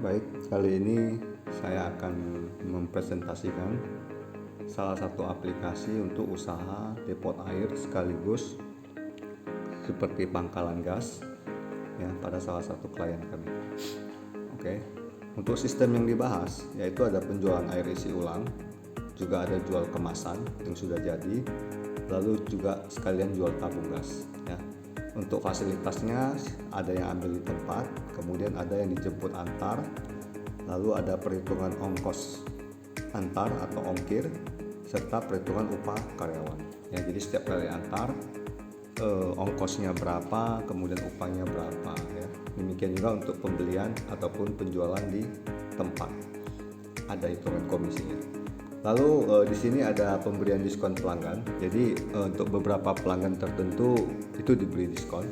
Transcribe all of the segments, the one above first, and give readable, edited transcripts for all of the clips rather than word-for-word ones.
Baik, kali ini saya akan mempresentasikan salah satu aplikasi untuk usaha depot air sekaligus seperti pangkalan gas ya pada salah satu klien kami. Oke. Untuk sistem yang dibahas yaitu ada penjualan air isi ulang, juga ada jual kemasan yang sudah jadi, lalu juga sekalian jual tabung gas ya. Untuk fasilitasnya ada yang ambil di tempat, kemudian ada yang dijemput antar, lalu ada perhitungan ongkos antar atau ongkir, serta perhitungan upah karyawan ya. Jadi setiap kali antar ongkosnya berapa, kemudian upahnya berapa ya. Demikian juga untuk pembelian ataupun penjualan di tempat, ada hitungan komisinya. Lalu di sini ada pemberian diskon pelanggan. Jadi untuk beberapa pelanggan tertentu itu diberi diskon.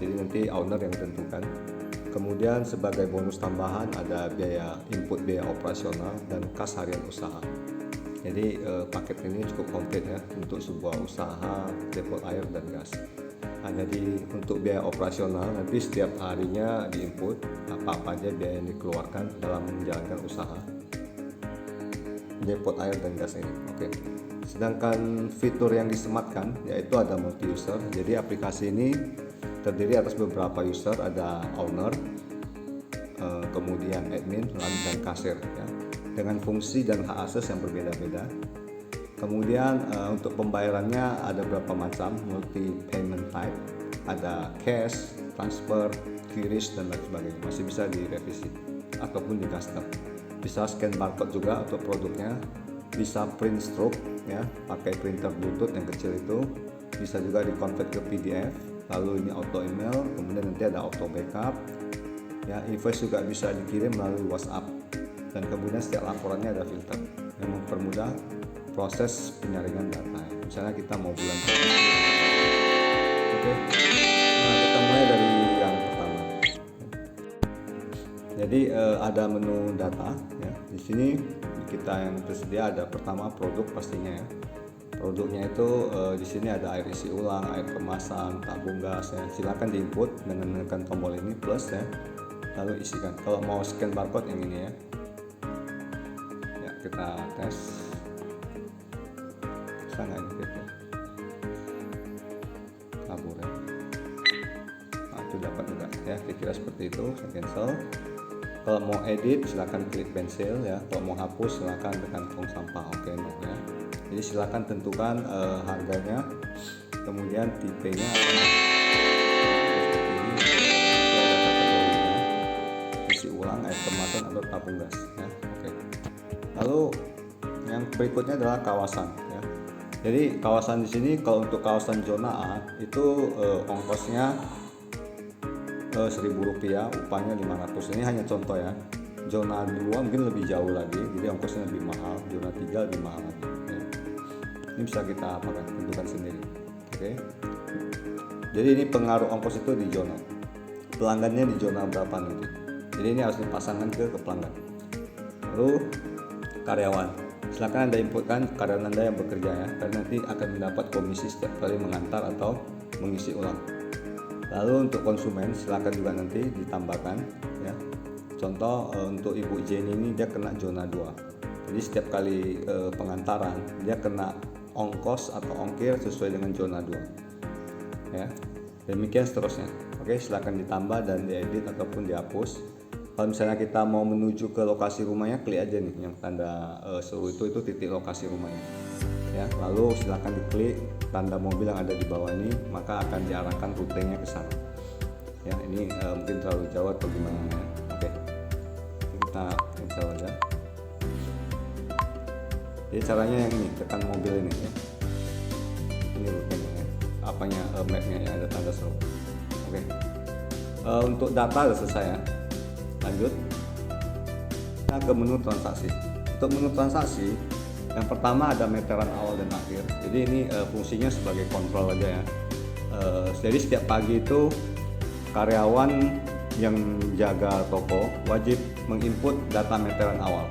Jadi nanti owner yang tentukan. Kemudian sebagai bonus tambahan ada biaya input, biaya operasional, dan kas harian usaha. Jadi paket ini cukup komplit ya untuk sebuah usaha depot air dan gas. Jadi untuk biaya operasional nanti setiap harinya diinput apa aja biaya yang dikeluarkan dalam menjalankan usaha depot air dan gas ini. Oke. Sedangkan fitur yang disematkan yaitu ada multi user. Jadi aplikasi ini terdiri atas beberapa user, ada owner, kemudian admin, dan kasir ya, dengan fungsi dan hak akses yang berbeda-beda. Kemudian untuk pembayarannya ada berapa macam, multi payment type, ada cash, transfer, QRIS, dan lain sebagainya. Masih bisa direvisi ataupun di custom. Bisa scan barcode juga untuk produknya, bisa print stroke ya, pakai printer bluetooth yang kecil itu, bisa juga di convert ke PDF, lalu ini auto email, kemudian nanti ada auto backup ya. Invoice juga bisa dikirim melalui WhatsApp, dan kemudian setiap laporannya ada filter yang mempermudah proses penyaringan data. Misalnya kita mau bulan ini. Oke. Nah, kita mulai dari yang pertama. Jadi ada menu data ya. Di sini kita yang tersedia ada pertama produk pastinya ya. Produknya itu di sini ada air isi ulang, air kemasan, tabung gas ya. Silakan diinput dengan menekan tombol ini plus ya. Lalu isikan. Kalau mau scan barcode yang ini ya. Ya, kita tes. Bisa nggak ini gitu? Kabur ya. Nah, itu dapat juga ya. Kira-kira seperti itu. Saya cancel. Kalau mau edit silakan klik pensil ya. Kalau mau hapus silakan tekan tong sampah. Oke, no ya. Jadi silakan tentukan harganya, kemudian tipenya isi ulang, air kemasan, atau tabung gas ya. Oke. Lalu yang berikutnya adalah kawasan ya. Jadi kawasan di sini kalau untuk kawasan zona A itu ongkosnya Rp1.000, upahnya 500. Ini hanya contoh ya. Zona 2 mungkin lebih jauh lagi, jadi ongkosnya lebih mahal. Zona 3 lebih mahal lagi ya. Ini bisa kita tentukan sendiri. Oke. Jadi ini pengaruh ongkos itu di zona. Pelanggannya di zona berapa nanti. Jadi ini harus dipasangkan ke pelanggan. Lalu karyawan. Silakan Anda inputkan karyawan Anda yang bekerja ya, karena nanti akan mendapat komisi setiap kali mengantar atau mengisi ulang. Lalu untuk konsumen silakan juga nanti ditambahkan ya. Contoh untuk Ibu Jenny ini dia kena zona 2. Jadi setiap kali pengantaran dia kena ongkos atau ongkir sesuai dengan zona 2 ya. Demikian seterusnya. Oke, silakan ditambah dan diedit ataupun dihapus. Kalau misalnya kita mau menuju ke lokasi rumahnya, klik aja nih yang tanda seru itu titik lokasi rumahnya ya. Lalu silakan diklik tanda mobil yang ada di bawah ini, maka akan diarahkan rutenya ke sana ya. Ini mungkin terlalu jauh atau gimana ya. Oke, kita cancel aja. Jadi caranya yang ini, tekan mobil ini ya. Ini rutenya ya, apanya mapnya ya, ada tanda seru. Oke. Untuk data sudah selesai ya. Lanjut kita ke menu transaksi. Untuk menu transaksi yang pertama ada meteran awal dan akhir. Jadi ini fungsinya sebagai kontrol aja ya. Jadi setiap pagi itu karyawan yang jaga toko wajib menginput data meteran awal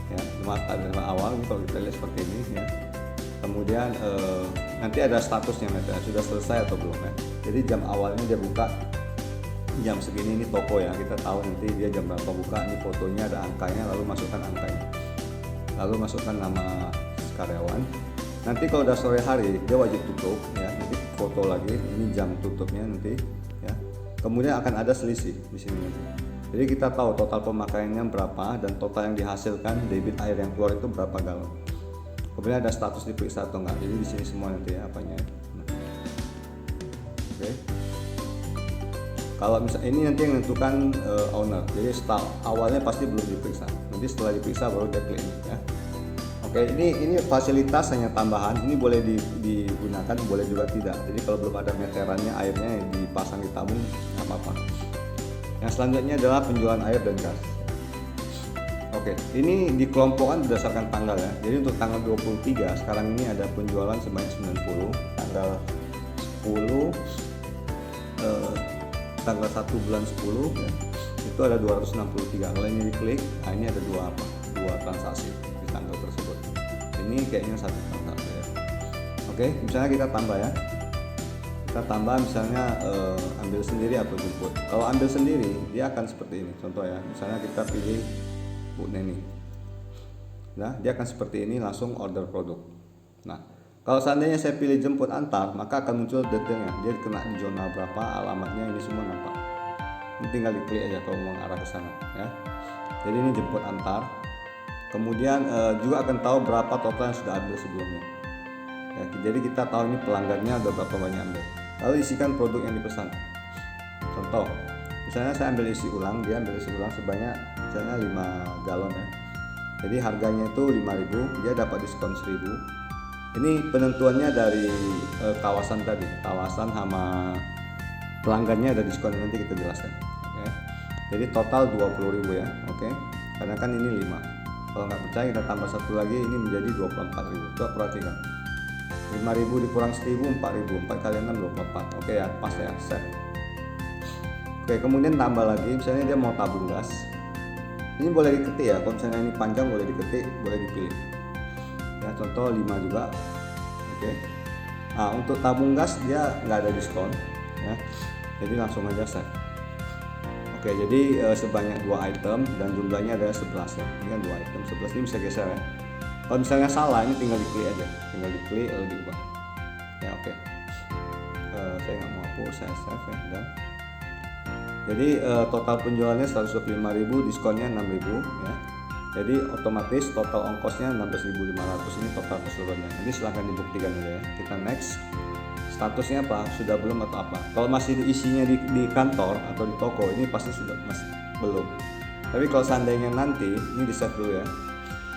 ya. Meteran awal kalau kita lihat seperti ini ya. Kemudian nanti ada statusnya meteran sudah selesai atau belum ya. Jadi jam awalnya dia buka jam segini ini toko ya, kita tahu nanti dia jam berapa buka. Ini fotonya ada angkanya, lalu masukkan angkanya, lalu masukkan nama karyawan. Nanti kalau udah sore hari dia wajib tutup ya, nanti foto lagi ini jam tutupnya nanti ya. Kemudian akan ada selisih di sini nanti. Jadi kita tahu total pemakaiannya berapa dan total yang dihasilkan debit air yang keluar itu berapa galon. Kemudian ada status diperiksa atau enggak. Jadi di sini semua nanti ya apanya. Oke. Kalau misalnya ini nanti yang menentukan owner. Jadi awalnya pasti belum diperiksa. Nanti setelah diperiksa baru dia klaim ya. Oke, ini fasilitas hanya tambahan. Ini boleh digunakan, boleh juga tidak. Jadi kalau belum ada meterannya, airnya dipasang di tabung nggak apa-apa. Yang selanjutnya adalah penjualan air dan gas. Oke, ini dikelompokkan berdasarkan tanggal ya. Jadi untuk tanggal 23 sekarang ini ada penjualan sebanyak 90. Tanggal 10 tanggal 1 bulan 10 ya, itu ada 263. Kalau ini diklik, nah ini ada dua transaksi di tanggal tersebut. Ini kayaknya satu transaksi ya. Oke, misalnya kita tambah ya. Kita tambah misalnya ambil sendiri atau jemput. Kalau ambil sendiri dia akan seperti ini. Contoh ya, misalnya kita pilih Bu Neni. Nah, dia akan seperti ini, langsung order produk. Nah, kalau seandainya saya pilih jemput antar, maka akan muncul detailnya. Dia kena di zona berapa, alamatnya ini semua nampak. Ini tinggal diklik aja kalau mau arah ke sana ya. Jadi ini jemput antar. Kemudian juga akan tahu berapa total yang sudah ambil sebelumnya. Ya, jadi kita tahu ini pelanggannya ada berapa banyak ambil. Lalu isikan produk yang dipesan. Contoh, misalnya saya ambil isi ulang, dia ambil isi ulang sebanyak misalnya 5 galon ya. Jadi harganya itu 5.000, dia dapat diskon 1.000. Ini penentuannya dari kawasan tadi, kawasan sama pelanggannya ada diskon, nanti kita jelaskan. Oke. Jadi total 20.000 ya, oke. Karena kan ini 5. Kalau nggak percaya kita tambah satu lagi, ini menjadi 24.000. Coba perhatikan. 5.000 dikurang 1.000, 4.000. 4 kali 6 24. Oke ya, pas ya, save. Oke, kemudian tambah lagi, misalnya dia mau tabung gas. Ini boleh diketik ya, kalau misalnya ini panjang boleh diketik, boleh dipilih. Ya, contoh 5 juga. Oke. Nah, untuk tabung gas dia nggak ada diskon ya. Jadi langsung aja save. Oke, jadi sebanyak 2 item dan jumlahnya ada 11 ya. Ini kan 2 item, 11 ini bisa geser ya. Kalau misalnya salah, ini tinggal diklik aja. Tinggal diklik lalu diubah. Ya, oke. Saya nggak mau hapus, saya save ya. Dan jadi total penjualannya 125.000, diskonnya 6.000 ya. Jadi otomatis total ongkosnya 16.500, ini total keseluruhannya. Nanti silahkan dibuktikan aja ya. Kita next. Statusnya apa? Sudah belum atau apa? Kalau masih isinya di kantor atau di toko, ini pasti sudah masih belum. Tapi kalau seandainya nanti, ini di save dulu ya.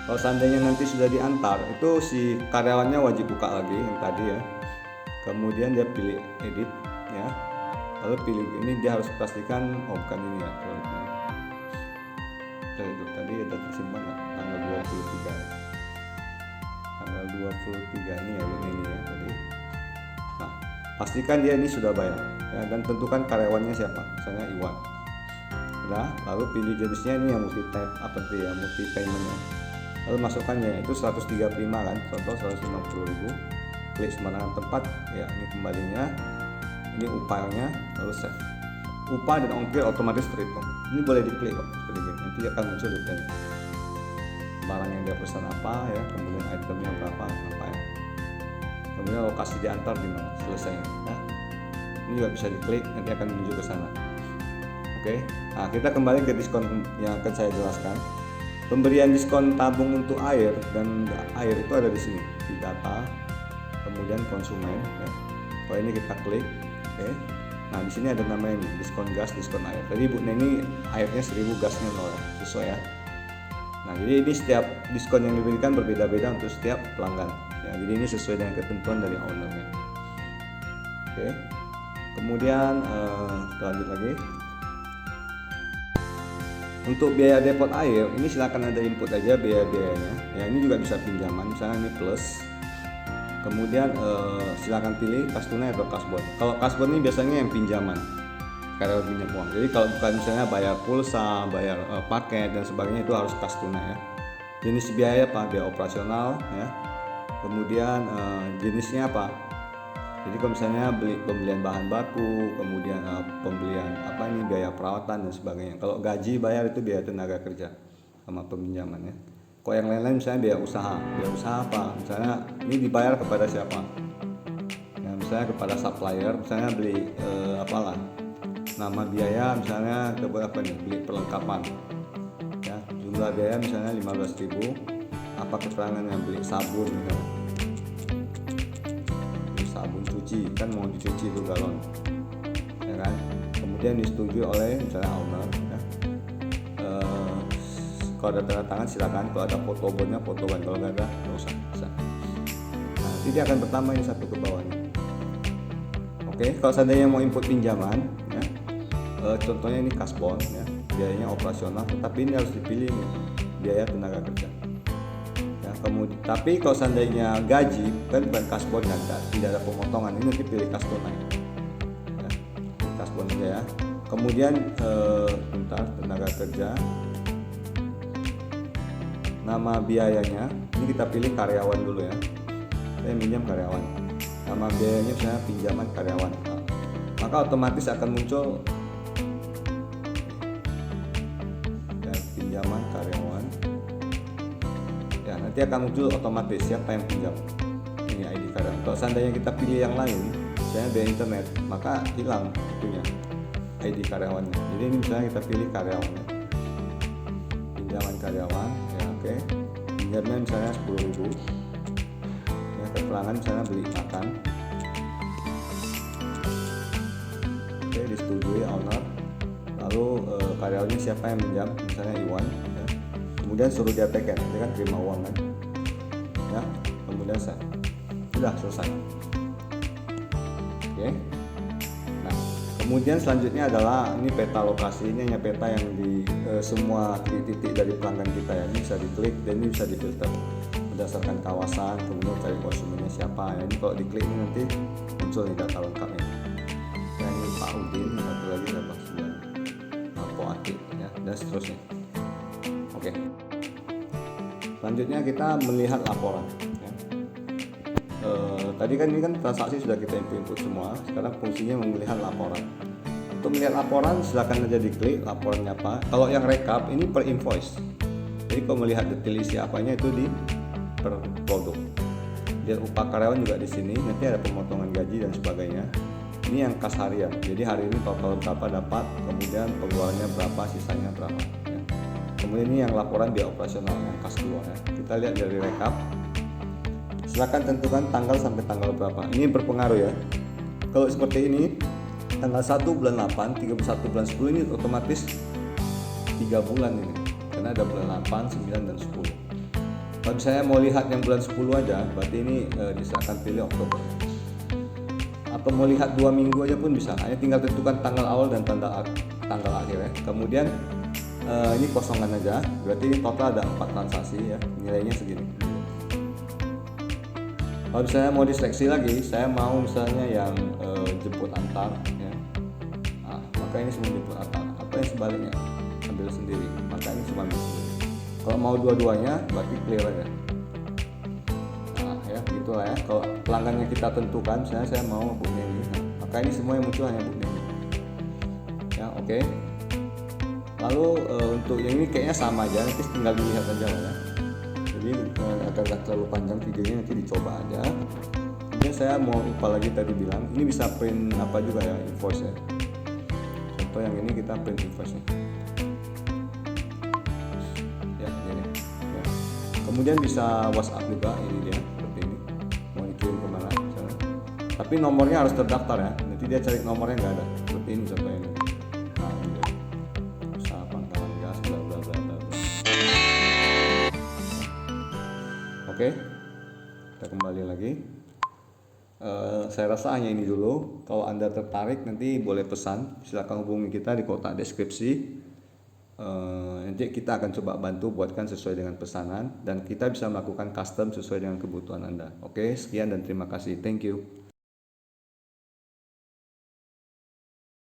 Kalau seandainya nanti sudah diantar, itu si karyawannya wajib buka lagi yang tadi ya. Kemudian dia pilih edit ya. Lalu pilih ini, dia harus pastikan bukan ini ya. Itu tadi ada tersimpan ya, tanggal 23 ya. Tanggal 23 ini ya, ini ya tadi. Nah, pastikan dia ini sudah bayar ya, dan tentukan karyawannya siapa, misalnya Iwan. Nah, lalu pilih jenisnya, ini yang multi type apa tuh ya, multi payment ya. Lalu masukkannya itu 135 kan, contoh 150.000. Klik sembarangan tempat ya, ini kembalinya, ini upahnya, lalu save. Upah dan ongkir otomatis terhitung. Ini boleh diklik kok, seperti ini. Nanti akan muncul detail. Barang yang dia pesan apa ya, kemudian itemnya berapa, apa ya. Kemudian lokasi diantar di mana, selesai ya. Ini juga bisa diklik, nanti akan menuju ke sana. Oke. Nah, kita kembali ke diskon yang akan saya jelaskan. Pemberian diskon tabung untuk air dan air itu ada di sini, di data, kemudian konsumen ya. Kalau ini kita klik, oke. Nah, di sini ada namanya ini, diskon gas, diskon air. Tadi Bu Neni airnya 1.000, gasnya 0 ya, sesuai ya. Nah, jadi ini setiap diskon yang diberikan berbeda-beda untuk setiap pelanggan. Ya, jadi ini sesuai dengan ketentuan dari ownernya. Oke. Kemudian kita lanjut lagi. Untuk biaya depot air, ini silakan ada input aja biaya-biayanya. Ya, ini juga bisa pinjaman, misalnya ini plus. Kemudian silakan pilih kas tunai atau kas bon. Kalau kas bon ini biasanya yang pinjaman, karyawan pinjam uang. Jadi kalau bukan misalnya bayar pulsa, bayar paket dan sebagainya, itu harus kas tunai ya. Jenis biaya apa? Biaya operasional ya. Kemudian jenisnya apa? Jadi kalau misalnya pembelian bahan baku, kemudian pembelian biaya perawatan dan sebagainya. Kalau gaji bayar itu biaya tenaga kerja sama peminjaman ya. Kalau yang lain-lain misalnya biaya usaha apa? Misalnya ini dibayar kepada siapa? Ya, misalnya kepada supplier, misalnya beli nama biaya misalnya beli perlengkapan. Ya, jumlah biaya misalnya 15.000. Apa keterangan yang beli sabun misalnya. Sabun cuci kan mau dicuci itu galon ya kan, kemudian disetujui oleh misalnya owner ya. Kalau ada tanda tangan silakan, kalau ada foto bondnya foto kan, kalau nggak ada nggak usah bisa. Nah, nanti dia akan pertama ini satu ke bawahnya. Oke, kalau seandainya mau input pinjaman ya, contohnya ini kasbon ya, biayanya operasional, tetapi ini harus dipilih nih, biaya tenaga kerja. Kemudian, tapi kalau seandainya gaji kan bukan kasbon kan, tidak ada pemotongan, ini nanti pilih kasbon aja ya, kasbon aja ya. Kemudian tenaga kerja, nama biayanya ini kita pilih karyawan dulu ya, saya minjam karyawan, nama biayanya misalnya pinjaman karyawan, maka otomatis akan muncul ya, pinjaman karyawan. Nanti akan muncul otomatis siapa yang pinjam, ini ID karyawan. Kalau seandainya kita pilih yang lain, misalnya biaya internet, maka hilang itunya ID karyawannya. Jadi ini misalnya kita pilih karyawannya, pinjaman karyawan ya, oke. Pinjamnya misalnya 10.000 ya, keterangan misalnya beli makan, oke, disetujui owner. Lalu karyawannya siapa yang pinjam, misalnya Iwan ya. Kemudian suruh dia teken, dia kan terima uang kan ya, kemudian sudah selesai. Oke. Nah, kemudian selanjutnya adalah ini peta lokasi, ini hanya peta yang di semua titik dari pelanggan kita ya, ini bisa diklik dan ini bisa difilter berdasarkan kawasan, kemudian cari konsumennya siapa ya. Ini kalau diklik ini nanti muncul nih data lengkapnya ya, ini Pak Udin, satu lagi dapat 9 Po Atik ya, dan seterusnya. Oke. Selanjutnya kita melihat laporan ya. Tadi kan ini kan transaksi sudah kita input semua, sekarang fungsinya melihat laporan. Untuk melihat laporan silakan aja diklik laporannya apa. Kalau yang rekap ini per invoice, jadi kalau melihat detail isi apanya itu di per produk. Lihat upah karyawan juga di sini, nanti ada pemotongan gaji dan sebagainya. Ini yang kas harian, jadi hari ini total berapa dapat, kemudian pengeluarannya berapa, sisanya berapa. Kemudian ini yang laporan biaya operasional yang kas 2 ya. Kita lihat dari rekap. Silakan tentukan tanggal sampai tanggal berapa. Ini berpengaruh ya. Kalau seperti ini tanggal 1 bulan 8, 31 bulan 10 ini otomatis 3 bulan ini. Karena ada bulan 8, 9 dan 10. Kalau misalnya mau lihat yang bulan 10 aja, berarti ini silakan pilih Oktober. Atau mau lihat 2 minggu aja pun bisa. Hanya tinggal tentukan tanggal awal dan tanggal akhir ya. Kemudian ini kosongan aja, berarti ini total ada 4 transaksi ya, nilainya segini. Kalau misalnya mau diseleksi lagi, saya mau misalnya yang jemput antar ya, maka ini semua jemput antar. Atau yang sebaliknya, ambil sendiri, maka ini cuma ambil sendiri. Kalau mau dua-duanya, berarti clear aja. Nah ya, gitulah ya. Kalau pelanggannya kita tentukan, misalnya saya mau Bu Neni, maka ini semua yang muncul hanya Bu Neni. Ya, oke. Lalu untuk yang ini kayaknya sama aja, nanti tinggal dilihat aja lah ya. Jadi agar gak terlalu panjang videonya, nanti dicoba aja. Kemudian saya mau lupa lagi tadi bilang, ini bisa print apa juga ya, invoice ya. Contoh yang ini kita print invoice nya. Ya, ini. Ya. Kemudian bisa WhatsApp juga, ini dia seperti ini. Mau dikirim kemana misalnya. Tapi nomornya harus terdaftar ya. Nanti dia cari nomornya nggak ada. Seperti ini contohnya ini. Oke, kita kembali lagi. Saya rasa hanya ini dulu. Kalau Anda tertarik nanti boleh pesan, silakan hubungi kita di kotak deskripsi. Nanti kita akan coba bantu buatkan sesuai dengan pesanan dan kita bisa melakukan custom sesuai dengan kebutuhan Anda. Oke, sekian dan terima kasih. Thank you.